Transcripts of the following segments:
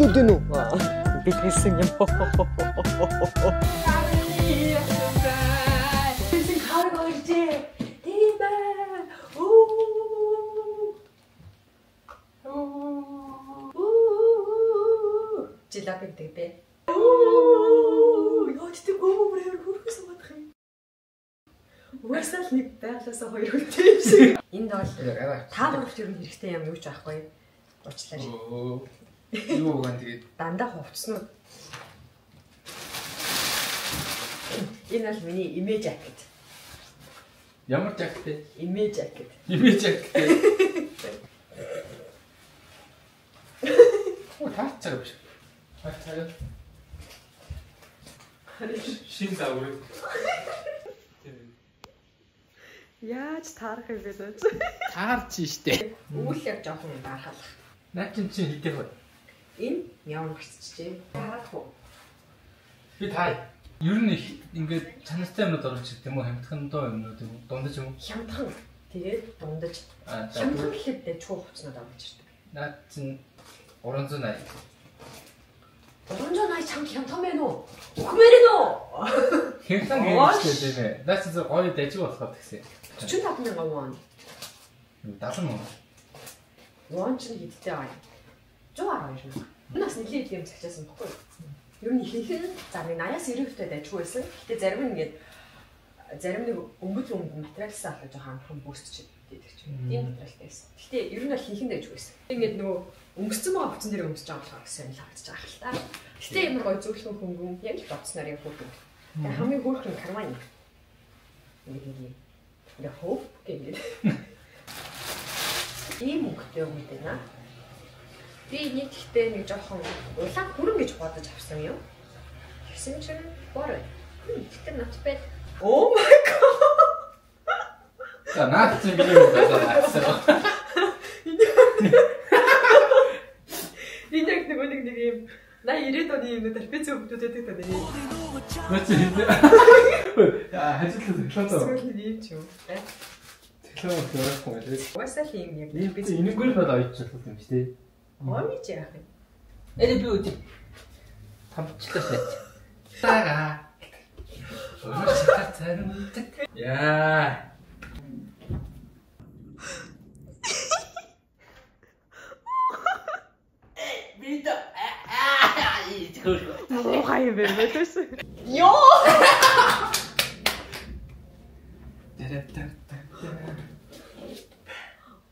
Өдөөдөө нү. Бэлгэсэн юм. Тэсэн хар гоёж. Тийм ээ. Оо. Жилапик гэдэг. Оо, яа тийм гомбрээр хөрхөсөн бодох юм. Уусаал нэг байглаасаа хоёр хүнтэй юм шиг. Энд бол таамагч ер нь хэрэгтэй юм юу ч аахгүй. Уучлаарай. Юу гэн тэгээд Дандаа хувцснууд. Энэ бол миний имиж жакет. ямар жакет вэ? Имиж жакет. Имиж жакет. Оо таач байгаа биш. Таач. Шин даавар. Яаж таарах юм бэ зөө? Таарч штэ. Үүлээр жоохон дарахал. Наа чи хийдэг бай. Энэ явна гарцчихжээ. Таах уу? Би таа. Ер нь их ингээд чанартай юмнууд оруулж ирдэг юм уу? Хамтхан доо юмнууд юм уу? Дундаж юм уу? Хямдхан. Тэгээд дундаж. Аа Хямдхан гэхэд чуу хувцнууд оруулж ирдэг. наа чин 380. 380 чамд хямдхан байна уу? Үхмээр нь үү? Хэмтэн гэрчтэй тийм ээ. Наа чи зөв гоё дажиг болохоор гэсэн. 45,000 вон. 70 мөн. Вон ч хэдтэй байна. 112 мянга. Нас нэлийн юм цагчаасан баггүй. Ер нь ихэнх нь за 80-аас 90% дайчгүй байсан. Гэтэ зарим нь ингээд зарим нэг өнгөц материалсаа авах жоохон амархан бөөсч гэдэг ч юм. Тийм материалтай байсан. Гэтэ ер нь бол ихэнх нь дайчгүй байсан. Ингээд нөгөө өнгөцсөн байгаа хувцсан дээр өнгөсөж байгаа болохоор гэсэн юм харагдаж байгаа л та. Гэтэ ямар гоё зөвхөн хөнгөн яг л бодсноор яг хөөрхөн. Тэгээ хамгийн хөөрхөн карман. Ингээд хоп гэдэг. Ийм өнгөтэй юм дээ. Би нэг ихтэй нэг жоохон улаан хүрэн гэж бодож авсан юм. Тэгсэн чинь бор. Ихтэй not bad. Oh my god. За наач би юу байсан. Энийг нэг юм 80-90 оны юм тарпиц хүмүүстэй байдаг та нэг. Наач энэ. Хажуудлаа хөшлөөд. Сүүлийн юм ч юм. Тэглээ өөрөхгүй юм. Уусаал юм яг Би энэгээр бол ойчлуулсан юм шүү дээ. Хомич яах юм. Эли би үгүй. Тамчлаа шат. Тага. Яа. Бида. Оо хай бэрмэтэс. Ёо.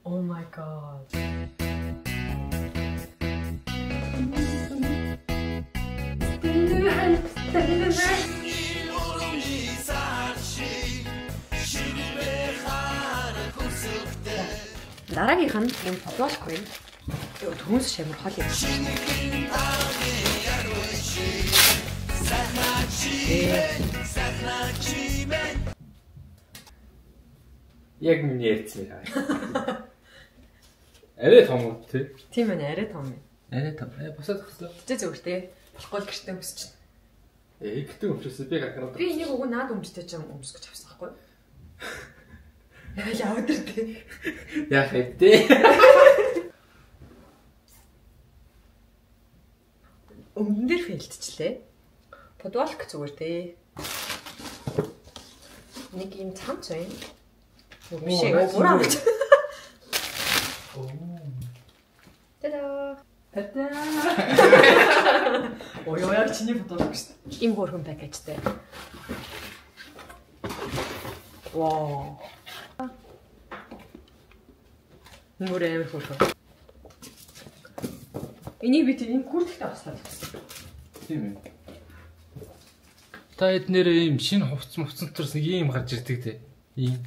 Oh my god. Дараагийнх нь юм футболгүй юм. Түүнс шамар хол юм. Яг миний ярьсан байна. Арай том уу тий? Тийм ээ, арай том юм. Арай том. Босоод өгсөн. Тэ зүгээр тий. Болохгүй л гэртээ өмсч чинь. Гэртээ өмсөсөө би гахнаа. Би энийг өгөө наад өмчтэй ч юм өмсгөж авсан байхгүй. Яа өдөр тий. Яах вэ? Өмдөн дээр фэлтчлээ. Футболк зүгээр тий. Нэг юм цамц байна. Биш ээ, ураа гэж. Та-да. Та-да. Ой, яг чиний футболк шүү дээ. Им хөрхөн пакэжтэй. Вау. Нүрээр хөрхөн. Энийг би тийм хүртэхтэй авсан. Тийм ээ. Та эднэрээ ийм шинэ хувцсанторс нэг ийм гарч ирдэг те. Ийм.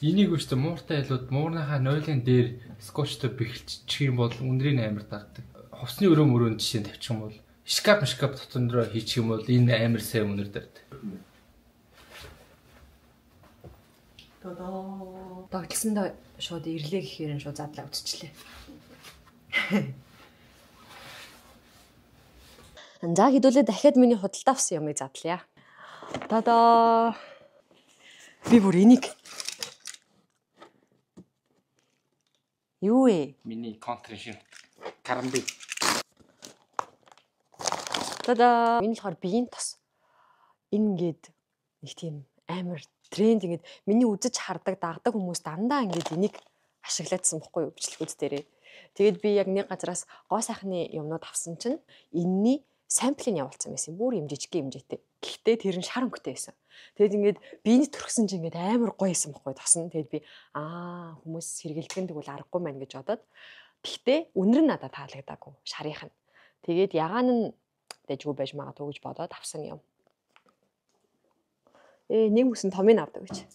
Энийг өчтө мууртай айлууд муурныхаа нойлын дээр скотчтой бэхэлчих юм бол үндрийн амар дарддаг. Хувцсны өрөөнд жишээ нь тавьчих юм бол шкаф дотор хийчих юм бол энэ амар сайн үнэр дарддаг. Тоо. Тогтолсондоо шууд ирлээ гэхээр нь шууд задлаа үтчихлээ. За хэдүүлээ дахиад миний худалдаа авсан юмыг задлаа. Тадаа. Би бүр энийг юу вэ? Миний контрын шин карамби. Тадаа. Энэ болохоор биеийн тос. Энэ ингээд нэг тийм амар тренд ингээд миний үзэж хардаг, дагдаг хүмүүс дандаа ингээд энийг ашиглаадсан бохгүй юу бичлэгүүд дээрээ. Тэгээд би яг нэг газараас гоо сайхны юмнууд авсан чинь энэний самплыг явуулсан байсан. Бүр юм жижиг хэмжээтэй. Гэхдээ тэр нь шар өнгөтэй байсан. Тэгээд ингээд биений төрхсөн чинь ингээд амар гоё байсан бохгүй тосно. Тэгээд би хүмүүс сэргэлдэгэн тэгвэл аргагүй маань гэж бодоод. Гэхдээ үнэр нь надад таалагдаагүй шарийнх нь. Тэгээд ягаан нь дэжгүй байж магадгүй гэж бодоод авсан юм. Нэг хүсэн томыг авдаг гэж.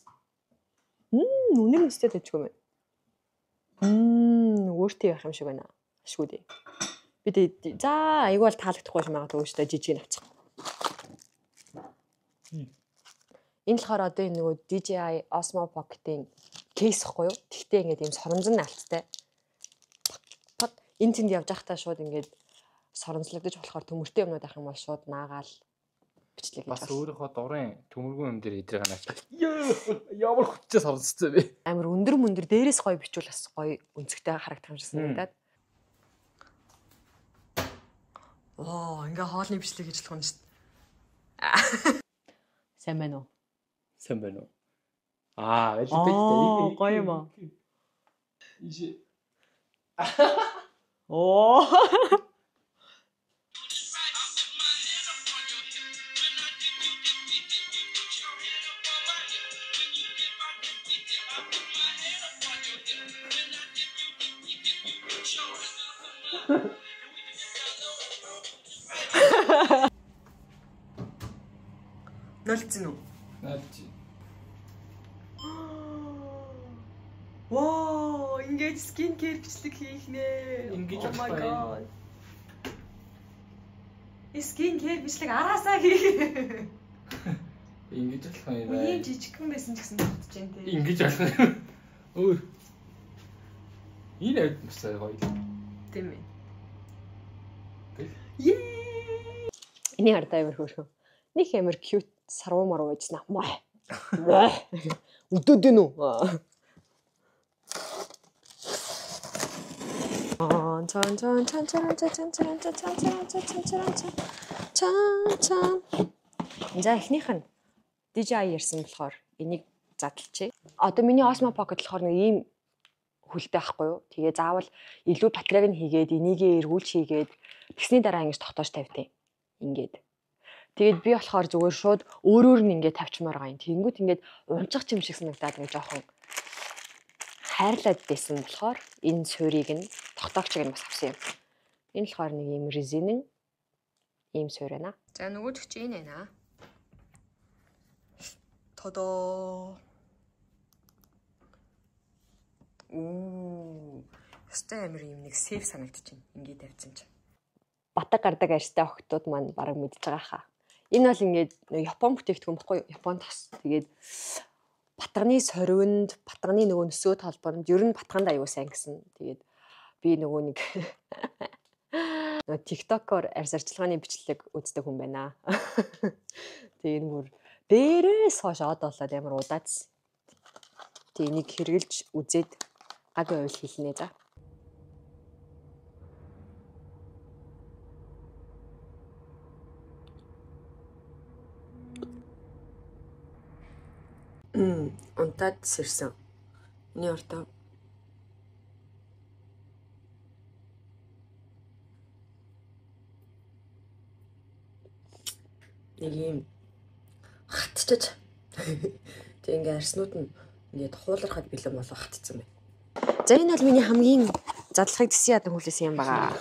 Үнэн өстэй дэжгүй мэн. Өөртөө явах юм шиг байна. Ашгүй дээ. Би за айгүй бол таалагдахгүй юм магадгүй шүү дээ жижиг нь авчих. Энэ болохоор одоо энэ нөгөө DJI Osmo Pocket-ийн кейс ихгүй юу? Тэгтээ ингээд ийм соронзон наалттай. Энэ тэнд явж байхдаа шууд ингээд соронзлогдож болохоор төмөртэй юмнууд авах юм бол шууд наагаал бичлэг хийж. Бас өөрийнхөө дурын төмөргүй юм дээр идрийг наач. Ямар хүчтэй соронцтой бэ? Амар өндөр дээрээс гоё бичүүл бас гоё өнцгтэй харагдах юм шиг санагдаад. Ингээ хоолны бичлэг хийж болох юм шүү дээ. Сайн байна уу? Сайн байна уу? Элбэтэй. Гоё юм аа. Иши. Нөлцөн үү? Нөлцөн. Воо, ингэж скин кэр бичлэг хийх нэ. Ингэж my god. Скин кэр бичлэг араасаа хийх. Ингэж болох юм байна. Ийм жижигхэн байсан ч гэсэн бодож जैन тий. Ингэж болох юм. Өө. Энэ авд мсаа гоё. Тийм ээ. Эний хардаа амар хөөрхөн. Них амар cute саруу маруу байжсан аа. Үдөөд нү. За эхнийх нь DJI ярьсан болохоор энийг задлчихъя. Одоо миний Osmo Pocket болохоор нэг ийм хөлтэй байхгүй юу? Тэгээ заавал илүү батарейг нь хийгээд энийгээ эргүүлж хийгээд тэгсний дараа ингэж тогтоож тавьтыг. Ингээд. Тэгээд би болохоор зүгээр шууд өөрөөр нь ингээд тавьчмаар байгаа юм. Тэнгүүт ингээд унчих юм шиг санагдаад нэг жоохон хайрлаад байсан болохоор энэ суурийг нь тогтоогчийг нь бас авсан юм. Энэ болохоор нэг ийм резинэн ийм суурь байна. За нөгөөх чинь энэ байна. Тодоо. Өстэй амир юм нэг сейф санагдчихэв. Ингээд тавьсан чинь. Батаг гардаг ажтай охтууд маань бараг мэдж байгаа хаа. Энэ бол ингээд Япон бүтээгдэхүүн баггүй юу? Японд тас. Тэгээд батганы сорвинд, батганы нөгөө нөсөө толбонд ер нь батганд аюу сайн гэсэн. Тэгээд би нөгөө нэг нөгөө TikTok-оор арьс арчилгааны бичлэг үздэг хүн байна. Тэгээд бүр дээрээс хойш од болоод амар удаадсан. Тэгээд энийг хэрглэж үзээд гаг ойл хэлнэ за. Унтаад сэрсэн. Миний ордоо нэг юм хатчиж тэг ингээ арснууд нь ингээд хуулархад бэлэн болоо хатцсан байна. За энэ бол миний хамгийн задлахыг тэсийн ядан хүлээсэн юм байгаа.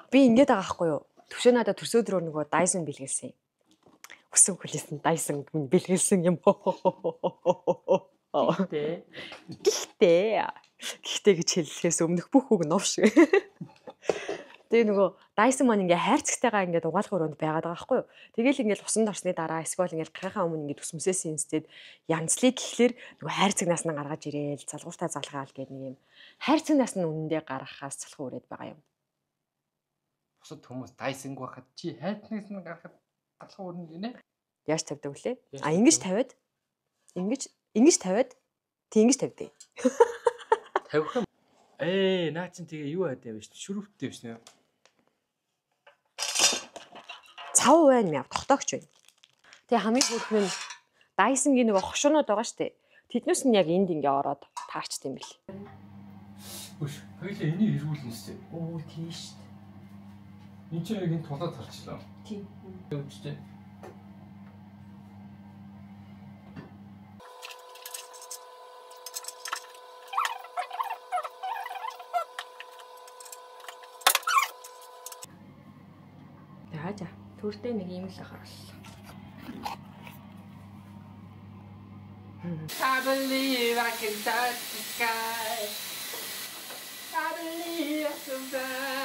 Би ингээд байгаа хгүй юу? Төвшөө надад төрсөдрөөр нөгөө Dyson бэлгэлсэн. Өсөн хүлээсэн Dyson бэлгэлсэн юм. Гэхдээ гэж хэллээс өмнөх бүх үг новш. Тэгээ нөгөө Dyson маань ингээ хайрцагтайгаа ингээ угаалгах өрөөнд байгаад байгаа байхгүй юу. Тэгээл ингээ усанд орсны дараа эсвэл ингээ гарахаа өмнө ингээ төсмөсөөс инстед янзлыг гэхлээр нөгөө хайрцагнаас нь гаргаж ирээл залгууртаа залгаал гэдэг нэг юм хайрцагнаас нь үнэндээ гаргахаас залхуу өрөөд байгаа юм. Бусад хүмүүс Dyson-г байхад чи хайртнаас нь гарахад галах өрнө гинэ. Яаж тавьдаг вүлээ? Ингэж тавиад ингэж тавиад ингэж тавьдаг. Тавих юм. Наа чин тэгээ юу яадаг юм бэ? Шүрүүттэй биш нэ. Цав байна мяа тогтоогч байна. Тэгээ хамгийн бүрхэн нь Dyson-гийн нэг хошуунууд байгаа штэ. Тэднээс нь яг энд ингээ ороод таарчд юм бэл. Үш, хоёлаа энийг эргүүлнэ штэ. Оо тийм штэ. Энд чинь яг энэ тулаад харчлаа. Тийм. Өвчтэй. Яа, төрдөө нэг юм л ахарлаа. I believe I can touch the sky. I believe I can fly.